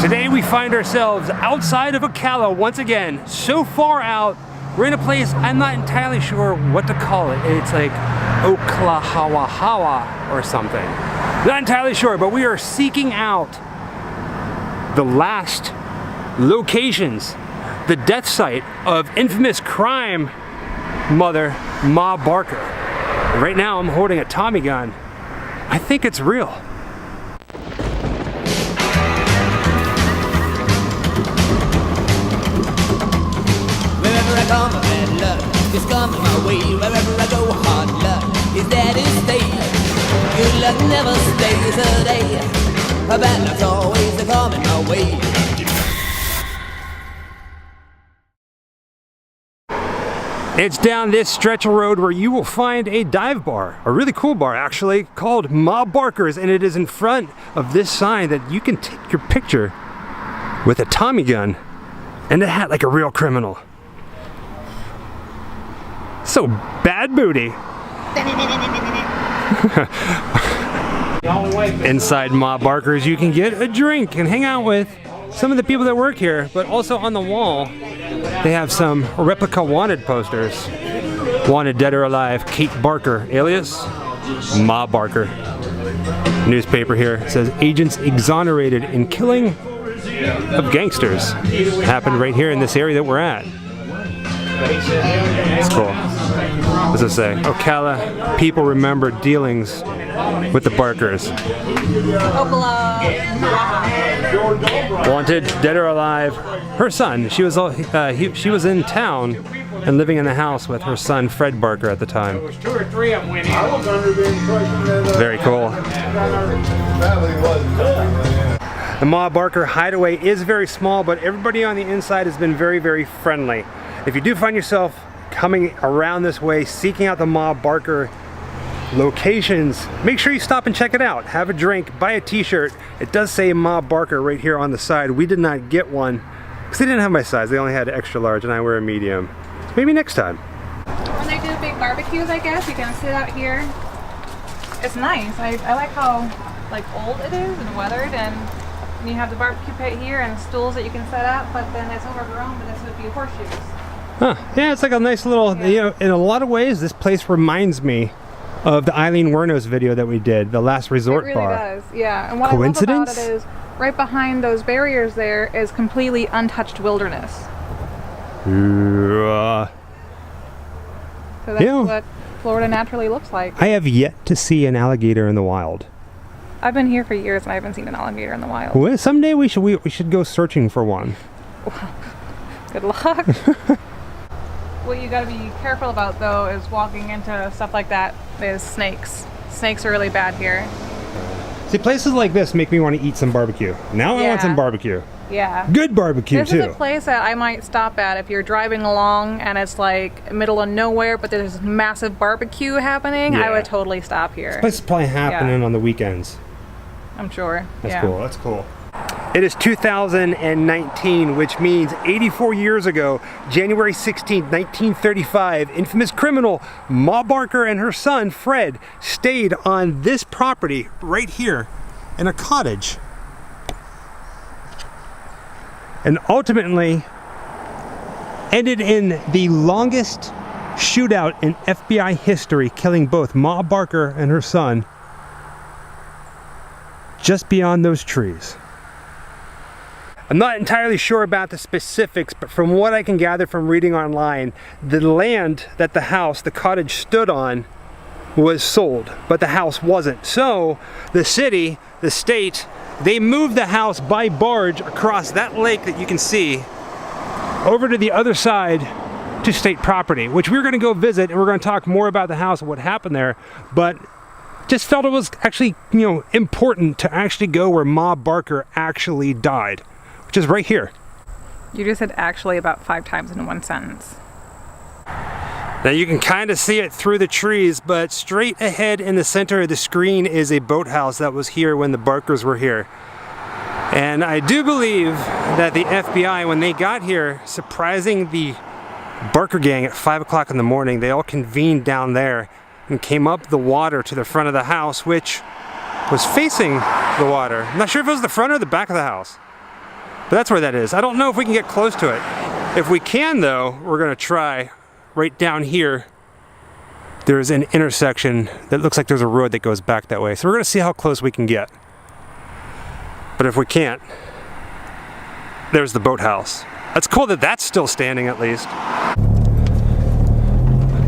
Today we find ourselves outside of Ocala once again, so far out. We're in a place I'm not entirely sure what to call it. It's like Oklahawa or something. Not entirely sure, but we are seeking out the last locations, the death site of infamous crime mother Ma Barker. And right now I'm holding a Tommy gun. I think it's real. Come, bad luck is coming my way. Wherever I go, hard luck is there to stay. Good luck never stays a day. Bad luck's always coming my way. It's down this stretch of road where you will find a dive bar, a really cool bar actually, called Ma Barker's, and it is in front of this sign that you can take your picture with a Tommy gun and a hat like a real criminal. So bad booty. Inside Ma Barker's you can get a drink and hang out with some of the people that work here, but also on the wall they have some replica wanted posters. Wanted dead or alive, Kate Barker, alias Ma Barker. Newspaper here says agents exonerated in killing of gangsters. Happened right here in this area that we're at. It's cool. What does it say? Ocala people remember dealings with the Barkers. Wanted, dead or alive. Her son. She was in town and living in the house with her son Fred Barker at the time. Very cool. The Ma Barker hideaway is very small, but everybody on the inside has been very, very friendly. If you do find yourself coming around this way, seeking out the Ma Barker locations, make sure you stop and check it out. Have a drink, buy a t-shirt. It does say Ma Barker right here on the side. We did not get one because they didn't have my size. They only had extra large and I wear a medium. Maybe next time. When they do big barbecues, I guess, you can sit out here. It's nice. I like how old it is and weathered, and you have the barbecue pit here and stools that you can set up, but then it's overgrown, but this would be horseshoes. Huh. Yeah, it's like a nice little, you know, in a lot of ways, this place reminds me of the Eileen Wernos video that we did, the Last Resort Bar. It really does, yeah. And what Coincidence? I love about it is, right behind those barriers there is completely untouched wilderness. So that's what Florida naturally looks like. I have yet to see an alligator in the wild. I've been here for years and I haven't seen an alligator in the wild. Well, someday we should go searching for one. Good luck. What you got to be careful about though is walking into stuff like that is snakes. Snakes are really bad here. See, places like this make me want to eat some barbecue. Now I want some barbecue. Yeah. Good barbecue too. This is a place that I might stop at if you're driving along and it's like middle of nowhere, but there's massive barbecue happening. Yeah. I would totally stop here. This place is probably happening on the weekends. I'm sure. That's cool. That's cool. It is 2019, which means 84 years ago, January 16, 1935, infamous criminal Ma Barker and her son Fred stayed on this property right here in a cottage. And ultimately ended in the longest shootout in FBI history, killing both Ma Barker and her son just beyond those trees. I'm not entirely sure about the specifics, but from what I can gather from reading online, the land that the cottage stood on was sold, but the house wasn't. So the city, the state, they moved the house by barge across that lake that you can see over to the other side to state property, which we're going to go visit, and we're going to talk more about the house and what happened there. But just felt it was actually, you know, important to actually go where Ma Barker actually died, which is right here. You just said actually about 5 times in one sentence. Now you can kind of see it through the trees, but straight ahead in the center of the screen is a boathouse that was here when the Barkers were here. And I do believe that the FBI, when they got here, surprising the Barker gang at 5 o'clock in the morning, they all convened down there and came up the water to the front of the house, which was facing the water. I'm not sure if it was the front or the back of the house. But that's where that is. I don't know if we can get close to it. If we can though, we're gonna try right down here. There's an intersection that looks like there's a road that goes back that way. So we're gonna see how close we can get. But if we can't, there's the boathouse. That's cool that that's still standing at least.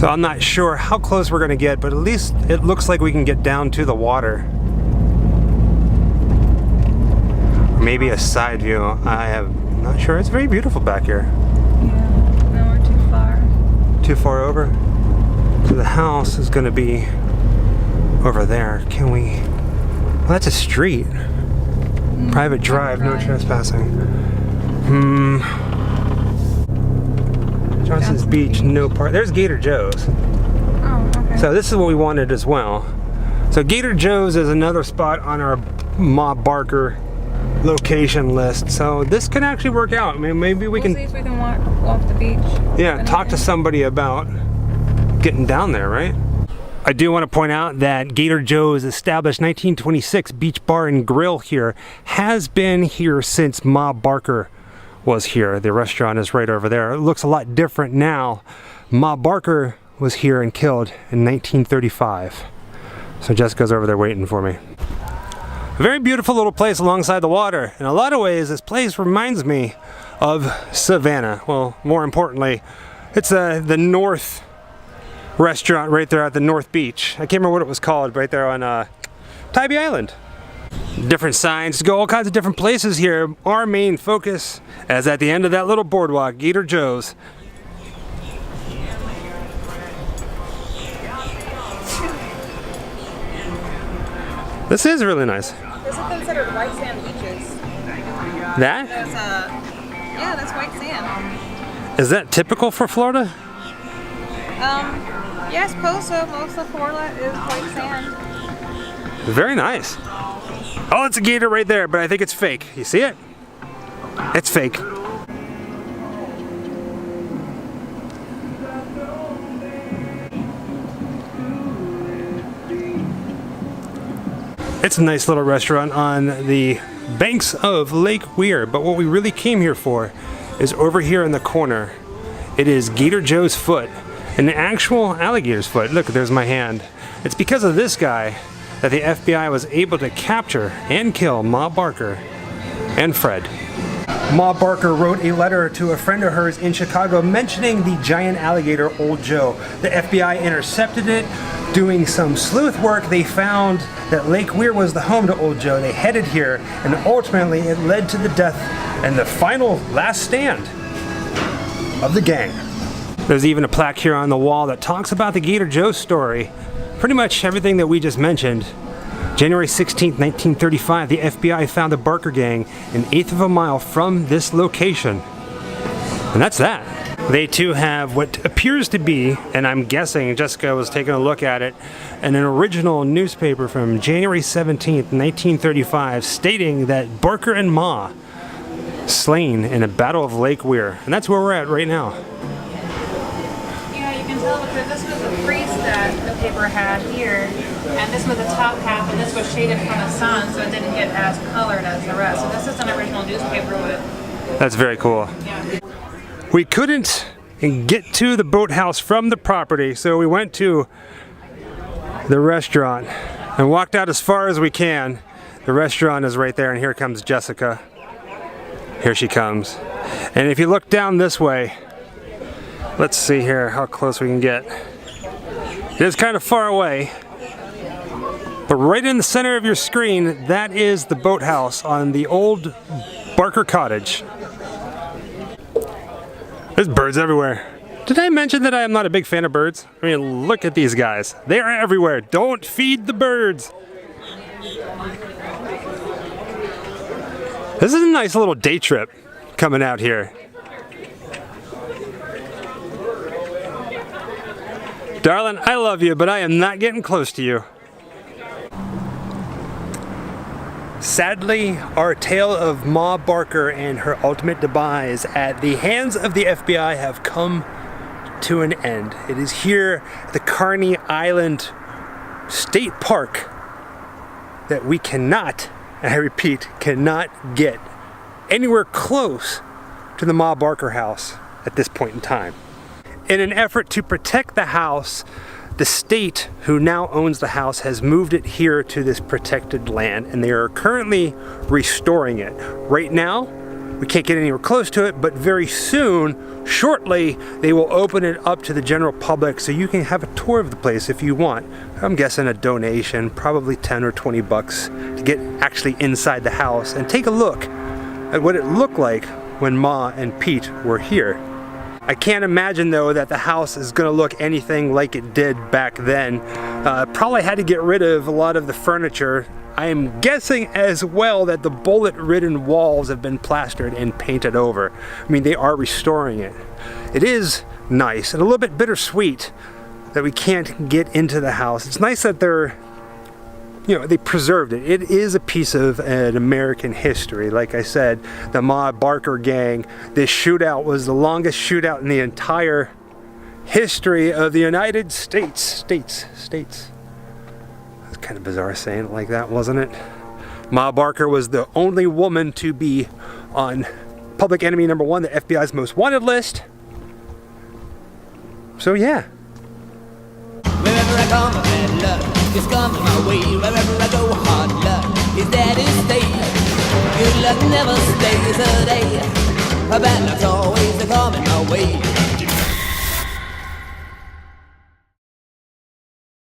So I'm not sure how close we're gonna get, but at least it looks like we can get down to the water. Maybe a side view. I'm not sure. It's very beautiful back here. Yeah, no, we're too far. Too far over? So the house is gonna be over there. Can we? Well, that's a street. Private drive, no trespassing. Johnson's Beach, no park. There's Gator Joe's. Oh, okay. So this is what we wanted as well. So Gator Joe's is another spot on our Ma Barker location list. So this can actually work out. I mean, maybe we We'll can see if we can walk the beach. yeah, talk to somebody about getting down there, right? I do want to point out that Gator Joe's, established 1926 beach bar and grill here, has been here since Ma Barker was here. The restaurant is right over there. It looks a lot different now. Ma Barker was here and killed in 1935. So Jessica's over there waiting for me. A very beautiful little place alongside the water. In a lot of ways, this place reminds me of Savannah. Well, more importantly, it's the North restaurant right there at the North Beach. I can't remember what it was called, right there on Tybee Island. Different signs, go all kinds of different places here. Our main focus is at the end of that little boardwalk, Gator Joe's. This is really nice. This is considered white sand beaches. That? Yeah, that's white sand. Is that typical for Florida? Yeah, I suppose so. Most of Florida is white sand. Very nice. Oh, it's a gator right there, but I think it's fake. You see it? It's fake. It's a nice little restaurant on the banks of Lake Weir, but what we really came here for is over here in the corner. It is Gator Joe's foot, an actual alligator's foot. Look, there's my hand. It's because of this guy that the FBI was able to capture and kill Ma Barker and Fred. Ma Barker wrote a letter to a friend of hers in Chicago mentioning the giant alligator Old Joe. The FBI intercepted it. Doing some sleuth work, they found that Lake Weir was the home to Old Joe. They headed here, and ultimately it led to the death and the final last stand of the gang. There's even a plaque here on the wall that talks about the Gator Joe story. Pretty much everything that we just mentioned. January 16th, 1935, the FBI found the Barker gang an eighth of a mile from this location. And that's that. They too have what appears to be, and I'm guessing Jessica was taking a look at it, an original newspaper from January 17th, 1935, stating that Barker and Ma slain in a battle of Lake Weir. And that's where we're at right now. Yeah, you can tell because this was the crease that the paper had here, and this was the top half, and this was shaded from the sun, so it didn't get as colored as the rest. So this is an original newspaper with. That's very cool. Yeah. We couldn't get to the boathouse from the property, so we went to the restaurant and walked out as far as we can. The restaurant is right there, and here comes Jessica. Here she comes. And if you look down this way, let's see here how close we can get. It is kind of far away, but right in the center of your screen, that is the boathouse on the old Barker cottage. There's birds everywhere. Did I mention that I am not a big fan of birds? I mean, look at these guys. They are everywhere. Don't feed the birds. This is a nice little day trip coming out here. Darling, I love you, but I am not getting close to you. Sadly, our tale of Ma Barker and her ultimate demise at the hands of the FBI have come to an end. It is here at the Carney Island State Park that we cannot, and I repeat, cannot get anywhere close to the Ma Barker house at this point in time. In an effort to protect the house, the state who now owns the house has moved it here to this protected land, and they are currently restoring it. Right now, we can't get anywhere close to it, but very soon, shortly, they will open it up to the general public so you can have a tour of the place if you want. I'm guessing a donation, probably 10 or 20 bucks to get actually inside the house and take a look at what it looked like when Ma and Pete were here. I can't imagine though that the house is gonna look anything like it did back then. Probably had to get rid of a lot of the furniture. I am guessing as well that the bullet-ridden walls have been plastered and painted over. I mean, they are restoring it. It is nice and a little bit bittersweet that we can't get into the house. It's nice that they preserved it. It is a piece of an American history. Like I said, the Ma Barker gang, this shootout was the longest shootout in the entire history of the United States. States. That's kind of bizarre saying it like that, wasn't it? Ma Barker was the only woman to be on public enemy number 1, the FBI's most wanted list. So yeah. Wherever I come, bad luck is coming my way. Wherever I go, hard luck is there to stay. Good luck never stays a day. Bad luck's always coming my way.